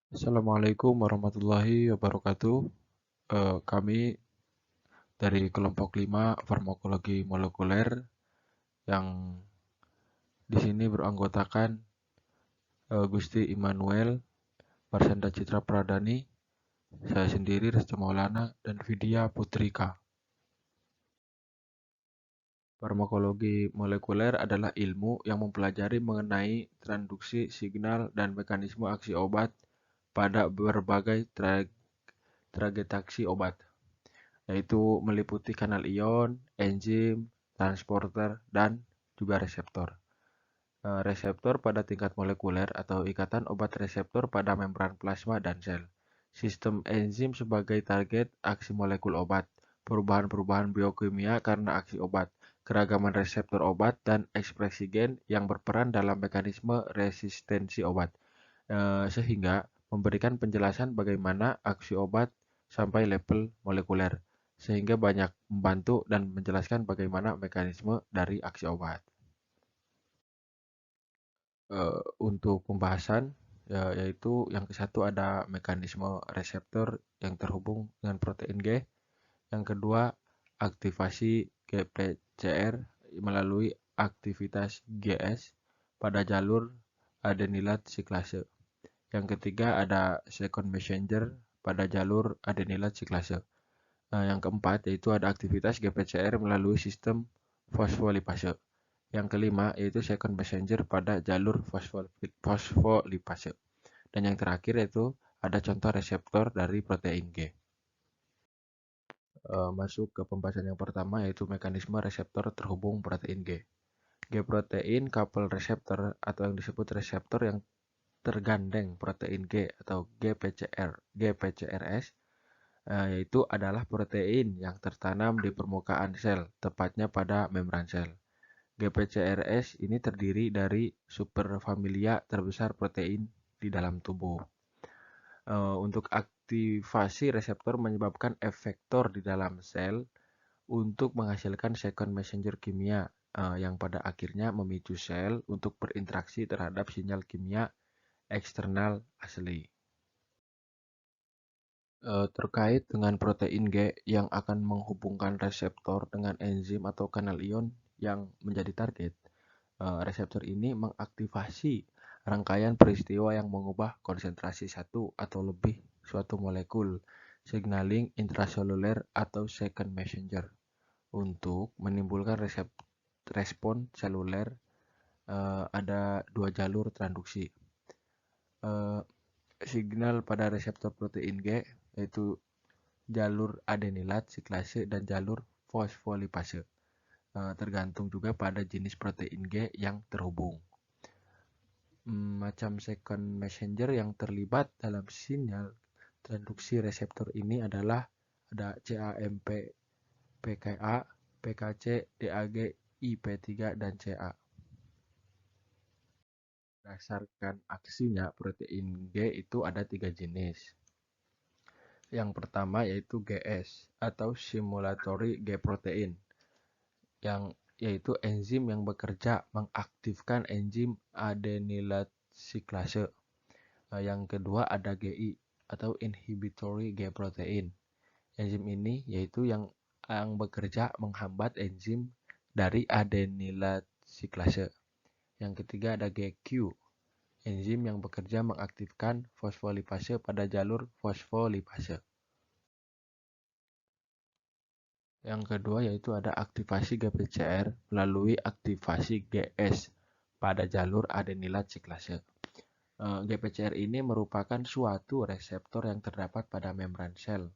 Assalamualaikum warahmatullahi wabarakatuh. Kami dari kelompok 5 farmakologi molekuler yang di sini beranggotakan Gusti Immanuel, Marsanda Citra Pradani, saya sendiri Resta Maulana, dan Vidya Putrika. Farmakologi molekuler adalah ilmu yang mempelajari mengenai transduksi signal dan mekanisme aksi obat pada berbagai tragetaksi obat, yaitu meliputi kanal ion, enzim, transporter, dan juga reseptor. Reseptor pada tingkat molekuler atau ikatan obat reseptor pada membran plasma dan sel. Sistem enzim sebagai target aksi molekul obat. Perubahan-perubahan biokimia karena aksi obat. Keragaman reseptor obat dan ekspresi gen yang berperan dalam mekanisme resistensi obat. Sehingga memberikan penjelasan bagaimana aksi obat sampai level molekuler, sehingga banyak membantu dan menjelaskan bagaimana mekanisme dari aksi obat. Untuk pembahasan, yaitu yang ke satu ada mekanisme reseptor yang terhubung dengan protein G, yang kedua aktivasi GPCR melalui aktivitas GS pada jalur adenilat siklase. Yang ketiga ada second messenger pada jalur adenilat siklase. Yang keempat yaitu ada aktivitas GPCR melalui sistem fosfolipase. Yang kelima yaitu second messenger pada jalur fosfolipase. Dan yang terakhir yaitu ada contoh reseptor dari protein G. Masuk ke pembahasan yang pertama yaitu mekanisme reseptor terhubung protein G. G-protein couple receptor atau yang disebut reseptor yang tergandeng protein G atau GPCRS, yaitu adalah protein yang tertanam di permukaan sel, tepatnya pada membran sel. GPCRS ini terdiri dari superfamilia terbesar protein di dalam tubuh. Untuk aktivasi reseptor menyebabkan efektor di dalam sel untuk menghasilkan second messenger kimia yang pada akhirnya memicu sel untuk berinteraksi terhadap sinyal kimia eksternal asli. Terkait dengan protein G yang akan menghubungkan reseptor dengan enzim atau kanal ion yang menjadi target, reseptor ini mengaktifasi rangkaian peristiwa yang mengubah konsentrasi satu atau lebih suatu molekul signaling intraseluler atau second messenger untuk menimbulkan respon seluler. Ada dua jalur transduksi. Signal pada reseptor protein G yaitu jalur adenilat siklase dan jalur fosfolipase, tergantung juga pada jenis protein G yang terhubung. Macam second messenger yang terlibat dalam sinyal transduksi reseptor ini adalah ada CAMP, PKA, PKC, DAG, IP3, dan CA. Berdasarkan aksinya, protein G itu ada 3 jenis. Yang pertama yaitu GS atau Stimulatory G Protein, yang yaitu enzim yang bekerja mengaktifkan enzim adenylat siklase. Yang kedua ada GI atau Inhibitory G Protein. Enzim ini yaitu yang bekerja menghambat enzim dari adenylat siklase. Yang ketiga ada GQ, enzim yang bekerja mengaktifkan fosfolipase pada jalur fosfolipase. Yang kedua yaitu ada aktivasi GPCR melalui aktivasi GS pada jalur adenilat siklase. GPCR ini merupakan suatu reseptor yang terdapat pada membran sel.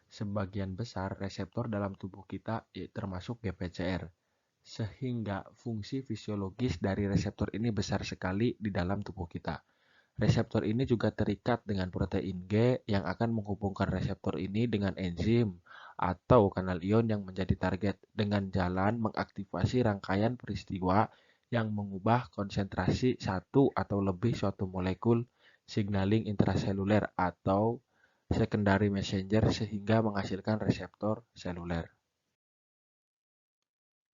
Sebagian besar reseptor dalam tubuh kita termasuk GPCR, sehingga fungsi fisiologis dari reseptor ini besar sekali di dalam tubuh kita. Reseptor ini juga terikat dengan protein G yang akan menghubungkan reseptor ini dengan enzim atau kanal ion yang menjadi target dengan jalan mengaktifasi rangkaian peristiwa yang mengubah konsentrasi satu atau lebih suatu molekul signaling intraseluler atau secondary messenger sehingga menghasilkan reseptor seluler.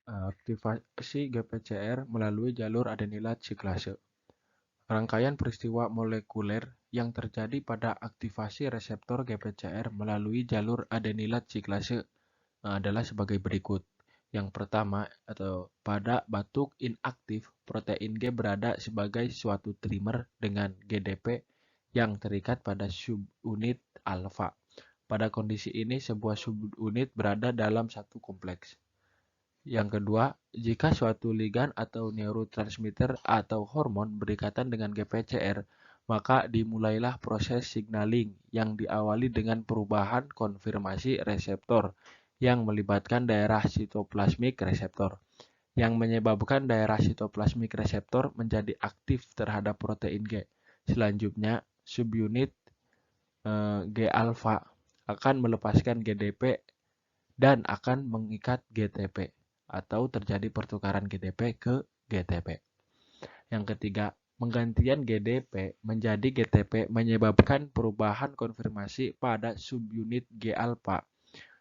Aktivasi GPCR melalui jalur adenilat siklase. Rangkaian peristiwa molekuler yang terjadi pada aktivasi reseptor GPCR melalui jalur adenilat siklase adalah sebagai berikut. Yang pertama, atau pada batuk inaktif, protein G berada sebagai suatu trimer dengan GDP yang terikat pada subunit alfa. Pada kondisi ini, sebuah subunit berada dalam satu kompleks. Yang kedua, jika suatu ligan atau neurotransmitter atau hormon berikatan dengan GPCR, maka dimulailah proses signaling yang diawali dengan perubahan konfirmasi reseptor yang melibatkan daerah sitoplasmik reseptor, yang menyebabkan daerah sitoplasmik reseptor menjadi aktif terhadap protein G. Selanjutnya, subunit G alfa akan melepaskan GDP dan akan mengikat GTP atau terjadi pertukaran GDP ke GTP. Yang ketiga, penggantian GDP menjadi GTP menyebabkan perubahan konfirmasi pada subunit G alfa.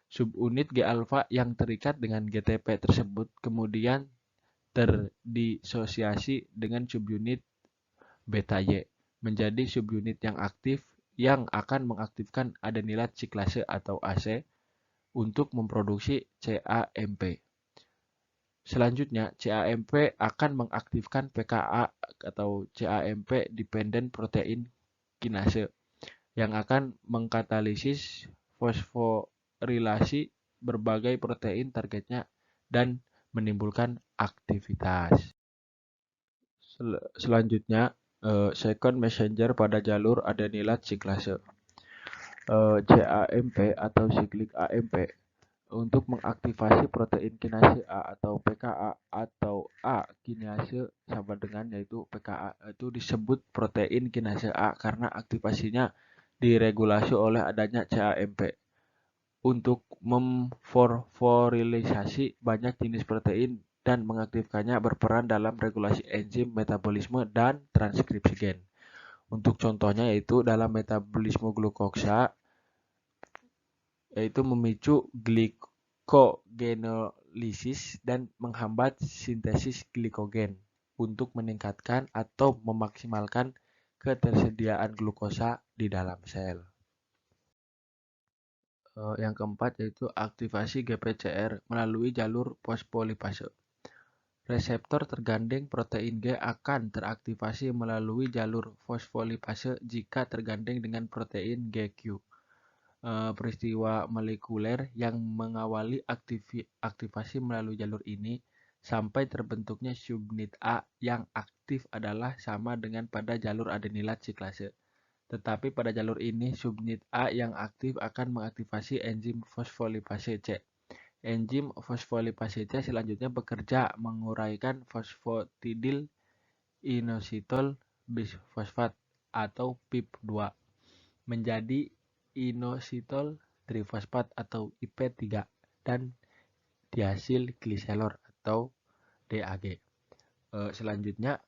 Subunit G alfa yang terikat dengan GTP tersebut kemudian terdisosiasi dengan subunit beta Y menjadi subunit yang aktif yang akan mengaktifkan adenilat siklase atau AC untuk memproduksi CAMP. Selanjutnya, CAMP akan mengaktifkan PKA atau CAMP Dependent Protein Kinase yang akan mengkatalisis fosforilasi berbagai protein targetnya dan menimbulkan aktivitas. Selanjutnya, second messenger pada jalur adenilat siklase. CAMP atau siklik AMP untuk mengaktifasi protein kinase A atau PKA atau A kinase sama dengan yaitu PKA itu disebut protein kinase A karena aktivasinya diregulasi oleh adanya CAMP. Untuk memfosforilisasi banyak jenis protein dan mengaktifkannya berperan dalam regulasi enzim metabolisme dan transkripsi gen. Untuk contohnya yaitu dalam metabolisme glukoksa yaitu memicu glycogenolisis dan menghambat sintesis glikogen untuk meningkatkan atau memaksimalkan ketersediaan glukosa di dalam sel. Yang keempat yaitu aktivasi GPCR melalui jalur fosfolipase. Reseptor tergandeng protein G akan teraktivasi melalui jalur fosfolipase jika tergandeng dengan protein GQ. Peristiwa molekuler yang mengawali aktivasi melalui jalur ini sampai terbentuknya subunit A yang aktif adalah sama dengan pada jalur adenilat siklase. Tetapi pada jalur ini, subunit A yang aktif akan mengaktifasi enzim fosfolipase C. Enzim fosfolipase C selanjutnya bekerja menguraikan fosfatidil inositol bisfosfat atau PIP2 menjadi inositol trifosfat atau IP3 dan diasil gliserol atau DAG. Selanjutnya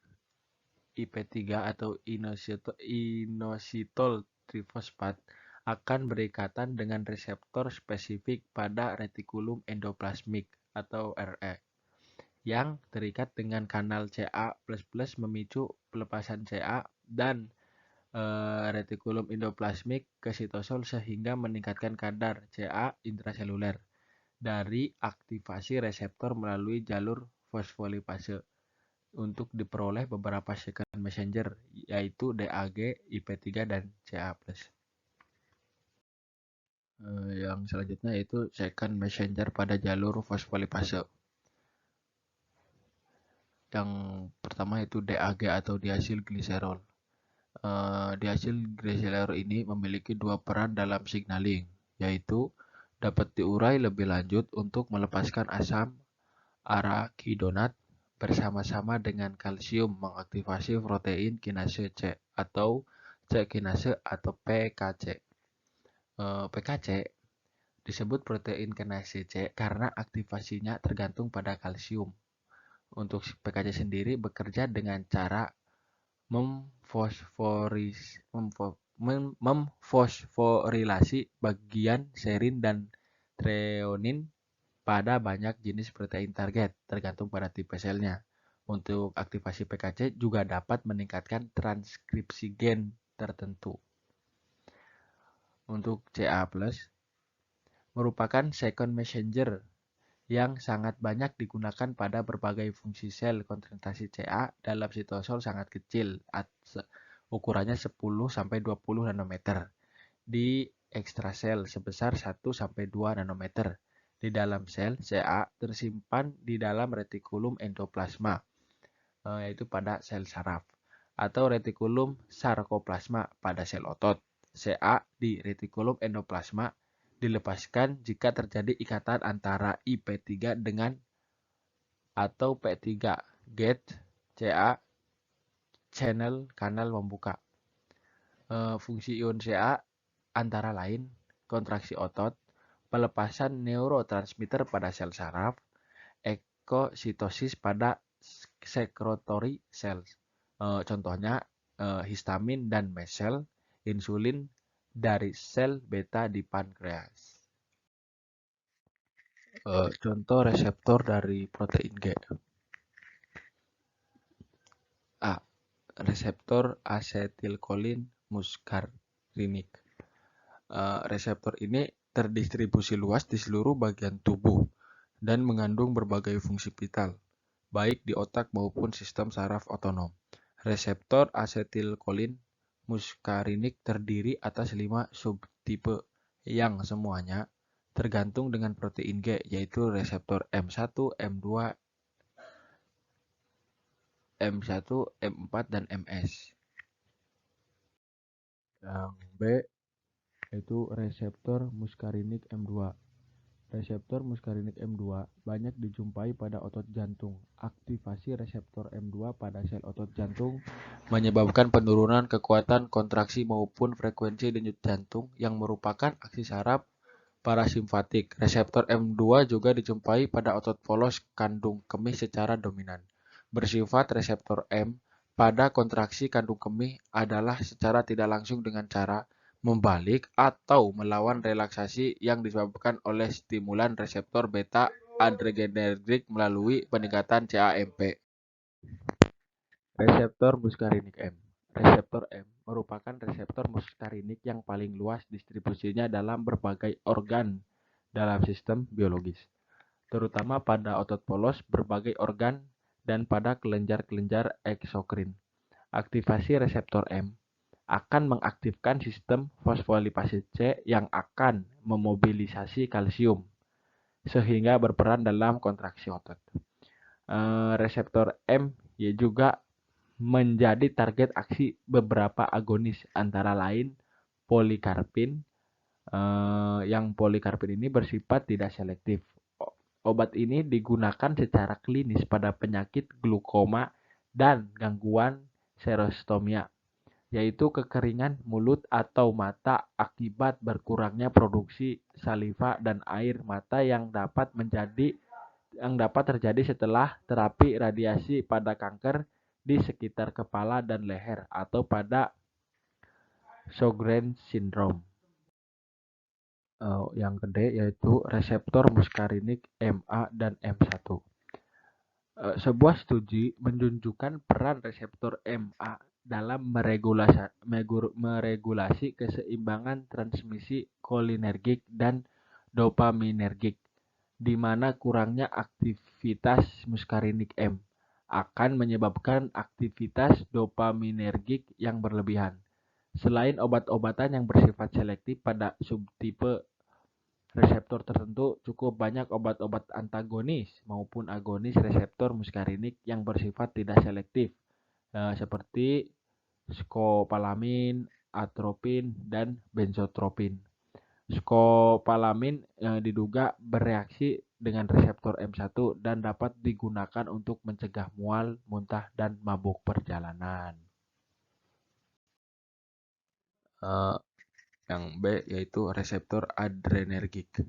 IP3 atau inositol trifosfat akan berikatan dengan reseptor spesifik pada retikulum endoplasmik atau RE yang terikat dengan kanal Ca++ memicu pelepasan Ca dan retikulum endoplasmik ke sitosol sehingga meningkatkan kadar Ca intraseluler dari aktivasi reseptor melalui jalur fosfolipase untuk diperoleh beberapa second messenger yaitu DAG, IP3 dan Ca+. Yang selanjutnya yaitu second messenger pada jalur fosfolipase. Yang pertama yaitu DAG atau diasil gliserol. Diasilgliserol ini memiliki dua peran dalam signaling, yaitu dapat diurai lebih lanjut untuk melepaskan asam arakidonat bersama-sama dengan kalsium mengaktifasi protein kinase C atau C kinase atau PKC. PKC disebut protein kinase C karena aktivasinya tergantung pada kalsium. Untuk PKC sendiri bekerja dengan cara memfosforilasi bagian serin dan treonin pada banyak jenis protein target, tergantung pada tipe selnya. Untuk aktivasi PKC juga dapat meningkatkan transkripsi gen tertentu. Untuk CA+, merupakan second messenger yang sangat banyak digunakan pada berbagai fungsi sel. Konsentrasi CA dalam sitosol sangat kecil, ukurannya 10-20 nanometer. Di ekstrasel sebesar 1-2 nanometer. Di dalam sel, CA tersimpan di dalam retikulum endoplasma, yaitu pada sel saraf, atau retikulum sarkoplasma pada sel otot. CA di retikulum endoplasma dilepaskan jika terjadi ikatan antara IP3 dengan atau P3 gate CA channel kanal membuka. Fungsi ion CA antara lain kontraksi otot, pelepasan neurotransmitter pada sel saraf, ekositosis pada secretory cells. Contohnya histamin dan mast cell, insulin dari sel beta di pankreas. Contoh reseptor dari protein G. A. Reseptor asetilkolin muskarinik. Reseptor ini terdistribusi luas di seluruh bagian tubuh dan mengandung berbagai fungsi vital, baik di otak maupun sistem saraf otonom. Reseptor asetilkolin muskarinik terdiri atas 5 subtipe yang semuanya tergantung dengan protein G, yaitu reseptor M1, M2, M1, M4, dan MS. Yang B yaitu reseptor muskarinik M2. Reseptor muskarinik M2 banyak dijumpai pada otot jantung. Aktivasi reseptor M2 pada sel otot jantung menyebabkan penurunan kekuatan kontraksi maupun frekuensi denyut jantung yang merupakan aksi saraf parasimpatik. Reseptor M2 juga dijumpai pada otot polos kandung kemih secara dominan. Bersifat reseptor M pada kontraksi kandung kemih adalah secara tidak langsung dengan cara membalik atau melawan relaksasi yang disebabkan oleh stimulan reseptor beta adrenergic melalui peningkatan CAMP. Reseptor muskarinik M. Reseptor M merupakan reseptor muskarinik yang paling luas distribusinya dalam berbagai organ dalam sistem biologis, terutama pada otot polos, berbagai organ, dan pada kelenjar-kelenjar eksokrin. Aktivasi reseptor M akan mengaktifkan sistem fosfolipase C yang akan memobilisasi kalsium sehingga berperan dalam kontraksi otot. Reseptor M juga menjadi target aksi beberapa agonis, antara lain polikarpin. Yang polikarpin ini bersifat tidak selektif. Obat ini digunakan secara klinis pada penyakit glukoma dan gangguan xerostomia, yaitu kekeringan mulut atau mata akibat berkurangnya produksi saliva dan air mata yang dapat terjadi setelah terapi radiasi pada kanker di sekitar kepala dan leher atau pada Sjogren's syndrome. Yang kedua yaitu reseptor muskarinik MA dan M1. Sebuah studi menunjukkan peran reseptor MA dalam meregulasi keseimbangan transmisi kolinergik dan dopaminergik, di mana kurangnya aktivitas muskarinik M akan menyebabkan aktivitas dopaminergik yang berlebihan. Selain obat-obatan yang bersifat selektif pada subtipe reseptor tertentu, cukup banyak obat-obat antagonis maupun agonis reseptor muskarinik yang bersifat tidak selektif, seperti skopalamin, atropin, dan benzotropin. Skopalamin diduga bereaksi dengan reseptor M1 dan dapat digunakan untuk mencegah mual, muntah, dan mabuk perjalanan. Yang B yaitu reseptor adrenergik.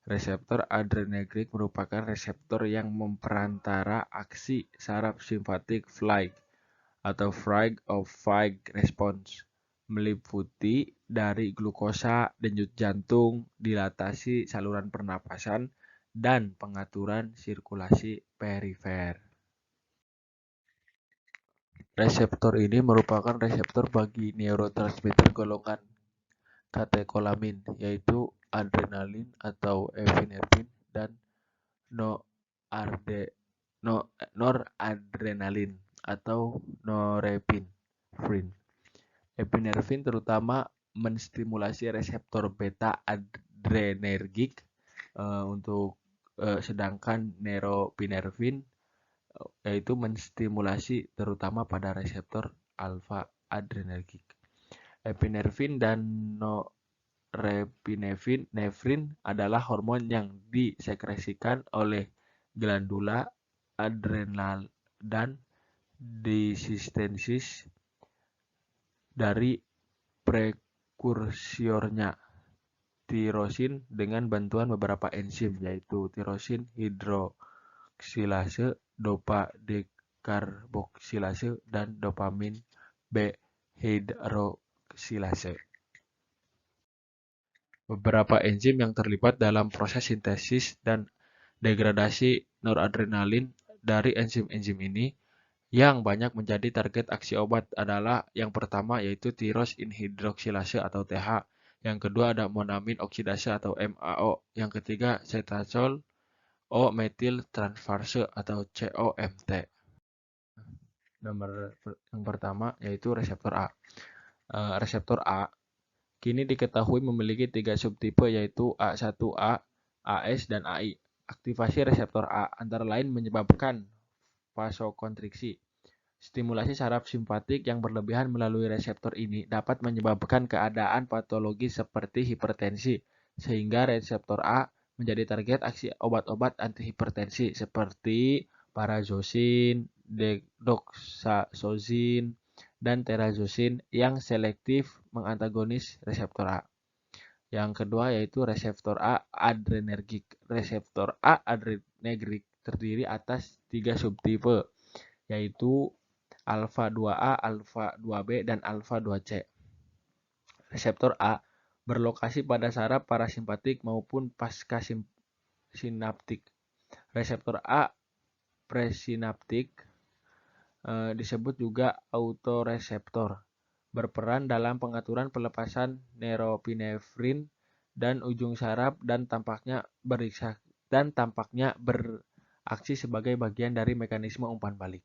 Reseptor adrenergik merupakan reseptor yang memperantara aksi saraf simpatik flight atau fight or flight response, meliputi dari glukosa, denyut jantung, dilatasi saluran pernapasan, dan pengaturan sirkulasi perifer. Reseptor ini merupakan reseptor bagi neurotransmitter golongan katekolamin, yaitu adrenalin atau epinefrin dan noradrenalin atau norepinefrin. Epinefrin terutama menstimulasi reseptor beta adrenergik sedangkan norepinefrin yaitu menstimulasi terutama pada reseptor alfa adrenergik. Epinefrin dan norepinefrin adalah hormon yang disekresikan oleh glandula adrenal dan disintesis dari prekursornya tirosin dengan bantuan beberapa enzim yaitu tirosin hidroksilase, dopa dekarboksilase, dan dopamin B hidroksilase. Beberapa enzim yang terlibat dalam proses sintesis dan degradasi noradrenalin dari enzim-enzim ini yang banyak menjadi target aksi obat adalah yang pertama yaitu tirosin hidroksilase atau TH, yang kedua ada monamin oksidase atau MAO, yang ketiga cetatol O-metil transferase atau COMT. Yang pertama yaitu reseptor A. Reseptor A kini diketahui memiliki 3 subtipe yaitu A1A, AS, dan AI. Aktivasi reseptor A antara lain menyebabkan vasokonstriksi. Stimulasi saraf simpatik yang berlebihan melalui reseptor ini dapat menyebabkan keadaan patologis seperti hipertensi, sehingga reseptor A menjadi target aksi obat-obat antihipertensi seperti parazosin, deoxazotine, dan terazosin yang selektif mengantagonis reseptor A. Yang kedua yaitu reseptor A adrenergik. Reseptor A adrenergik terdiri atas 3 subtipe, yaitu alfa 2A, alfa 2B, dan alfa 2C. Reseptor A berlokasi pada saraf parasimpatik maupun paskasinaptik. Reseptor A presinaptik disebut juga autoreseptor, berperan dalam pengaturan pelepasan norepinefrin dan ujung saraf dan tampaknya beraksi sebagai bagian dari mekanisme umpan balik.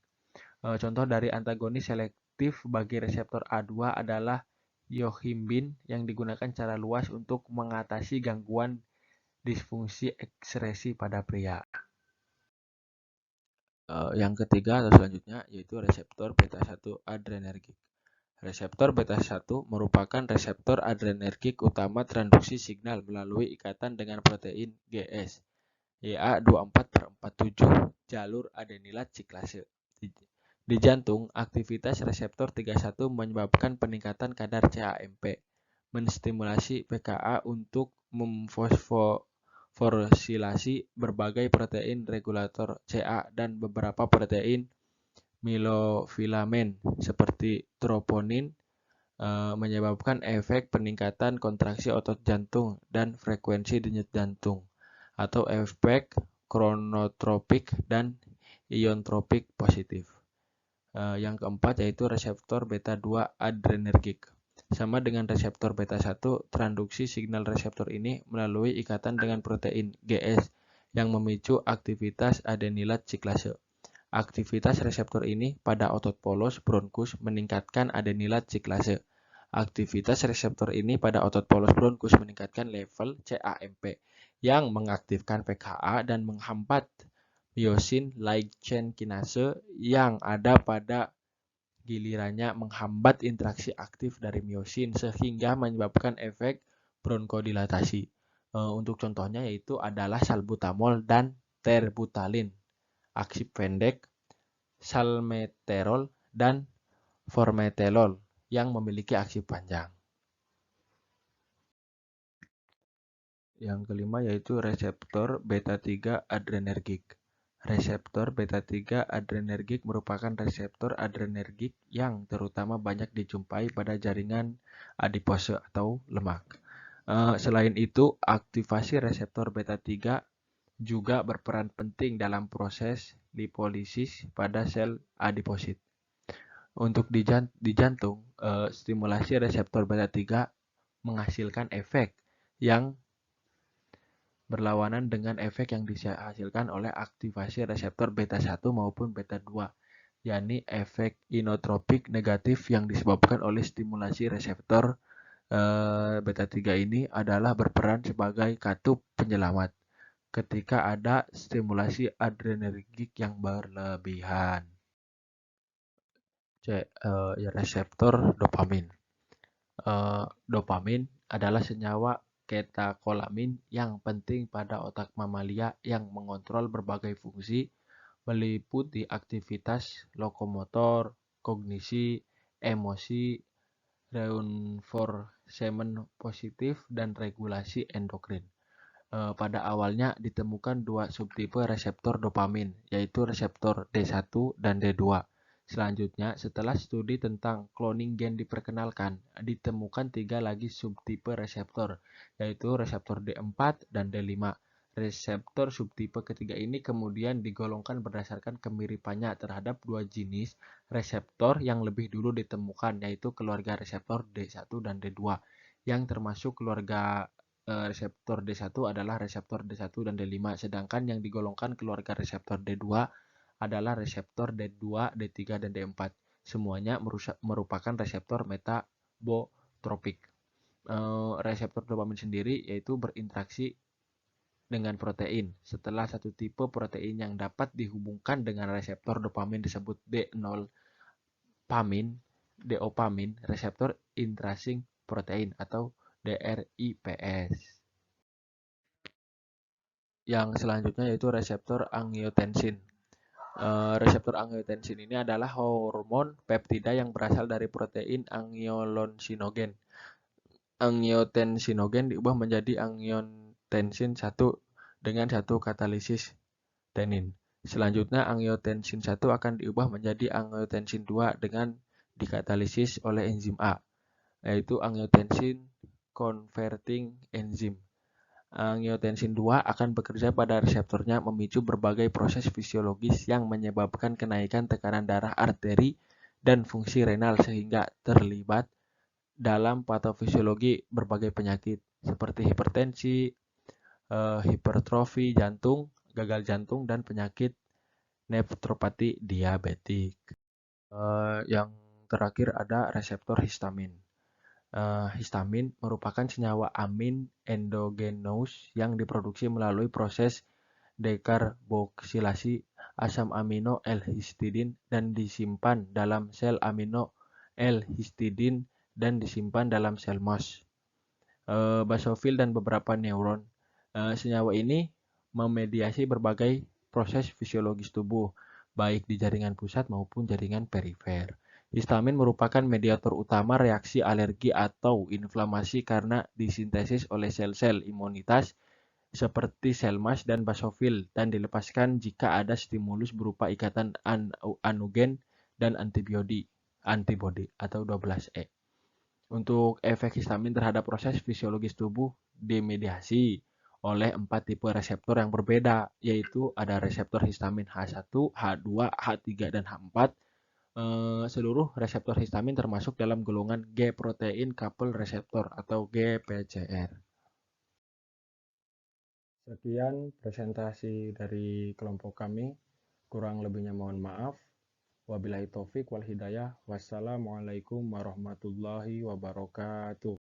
Contoh dari antagonis selektif bagi reseptor A2 adalah yohimbin yang digunakan secara luas untuk mengatasi gangguan disfungsi ekskresi pada pria. Yang ketiga atau selanjutnya yaitu reseptor beta-1 adrenergik. Reseptor beta-1 merupakan reseptor adrenergik utama transduksi signal melalui ikatan dengan protein GS YA24/47 jalur adenilat siklase. Di jantung, aktivitas reseptor 31 menyebabkan peningkatan kadar CAMP, menstimulasi PKA untuk memfosforilasi berbagai protein regulator CA dan beberapa protein myofilamen seperti troponin, menyebabkan efek peningkatan kontraksi otot jantung dan frekuensi denyut jantung, atau efek kronotropik dan iontropik positif. Yang keempat yaitu reseptor beta-2 adrenergik. Sama dengan reseptor beta-1, transduksi signal reseptor ini melalui ikatan dengan protein GS yang memicu aktivitas adenilat siklase. Aktivitas reseptor ini pada otot polos bronkus meningkatkan adenilat siklase. Aktivitas reseptor ini pada otot polos bronkus meningkatkan level CAMP yang mengaktifkan PKA dan menghambat myosin light chain kinase yang ada pada gilirannya menghambat interaksi aktif dari myosin sehingga menyebabkan efek bronkodilatasi. Untuk contohnya yaitu adalah salbutamol dan terbutalin, aksi pendek, salmeterol, dan formoterol yang memiliki aksi panjang. Yang kelima yaitu reseptor beta-3 adrenergik. Reseptor beta-3 adrenergik merupakan reseptor adrenergik yang terutama banyak dijumpai pada jaringan adipose atau lemak. Selain itu, aktivasi reseptor beta-3 juga berperan penting dalam proses lipolisis pada sel adiposit. Untuk di jantung, stimulasi reseptor beta 3 menghasilkan efek yang berlawanan dengan efek yang dihasilkan oleh aktivasi reseptor beta 1 maupun beta 2, yakni efek inotropik negatif yang disebabkan oleh stimulasi reseptor beta 3 ini adalah berperan sebagai katup penyelamat ketika ada stimulasi adrenergik yang berlebihan. Reseptor dopamin. Dopamin adalah senyawa katekolamin yang penting pada otak mamalia yang mengontrol berbagai fungsi meliputi aktivitas lokomotor, kognisi, emosi, reinforcement positif, dan regulasi endokrin. Pada awalnya ditemukan dua subtipe reseptor dopamin, yaitu reseptor D1 dan D2. Selanjutnya, setelah studi tentang cloning gen diperkenalkan, ditemukan tiga lagi subtipe reseptor, yaitu reseptor D4 dan D5. Reseptor subtipe ketiga ini kemudian digolongkan berdasarkan kemiripannya terhadap dua jenis reseptor yang lebih dulu ditemukan, yaitu keluarga reseptor D1 dan D2, yang termasuk keluarga reseptor D1 adalah reseptor D1 dan D5, sedangkan yang digolongkan keluarga reseptor D2 adalah reseptor D2, D3, dan D4. Semuanya merupakan reseptor metabotropik. Reseptor dopamin sendiri yaitu berinteraksi dengan protein. Setelah satu tipe protein yang dapat dihubungkan dengan reseptor dopamin disebut dopamin, reseptor intrinsic protein atau DRIPS. Yang selanjutnya yaitu reseptor angiotensin. Reseptor angiotensin ini adalah hormon peptida yang berasal dari protein angiolensinogen. Angiotensinogen diubah menjadi angiotensin 1 dengan satu katalisis tenin. Selanjutnya angiotensin 1 akan diubah menjadi angiotensin 2 dengan dikatalisis oleh enzim A, yaitu angiotensin converting enzyme. Angiotensin 2 akan bekerja pada reseptornya memicu berbagai proses fisiologis yang menyebabkan kenaikan tekanan darah arteri dan fungsi renal sehingga terlibat dalam patofisiologi berbagai penyakit seperti hipertensi, hipertrofi jantung, gagal jantung, dan penyakit nefropati diabetik. Yang terakhir ada reseptor histamin. Histamin merupakan senyawa amin endogenous yang diproduksi melalui proses dekarboksilasi asam amino L-histidin dan disimpan dalam sel amino L-histidin dan disimpan dalam sel MOS, basofil, dan beberapa neuron. Senyawa ini memediasi berbagai proses fisiologis tubuh, baik di jaringan pusat maupun jaringan perifer. Histamin merupakan mediator utama reaksi alergi atau inflamasi karena disintesis oleh sel-sel imunitas seperti sel MAS dan basofil dan dilepaskan jika ada stimulus berupa ikatan anugen dan antibodi atau 12E. Untuk efek histamin terhadap proses fisiologis tubuh dimediasi oleh 4 tipe reseptor yang berbeda, yaitu ada reseptor histamin H1, H2, H3, dan H4. Seluruh reseptor histamin termasuk dalam golongan G-protein coupled receptor atau GPCR. Sekian presentasi dari kelompok kami. Kurang lebihnya mohon maaf. Wabillahi taufik wal hidayah. Wassalamualaikum warahmatullahi wabarakatuh.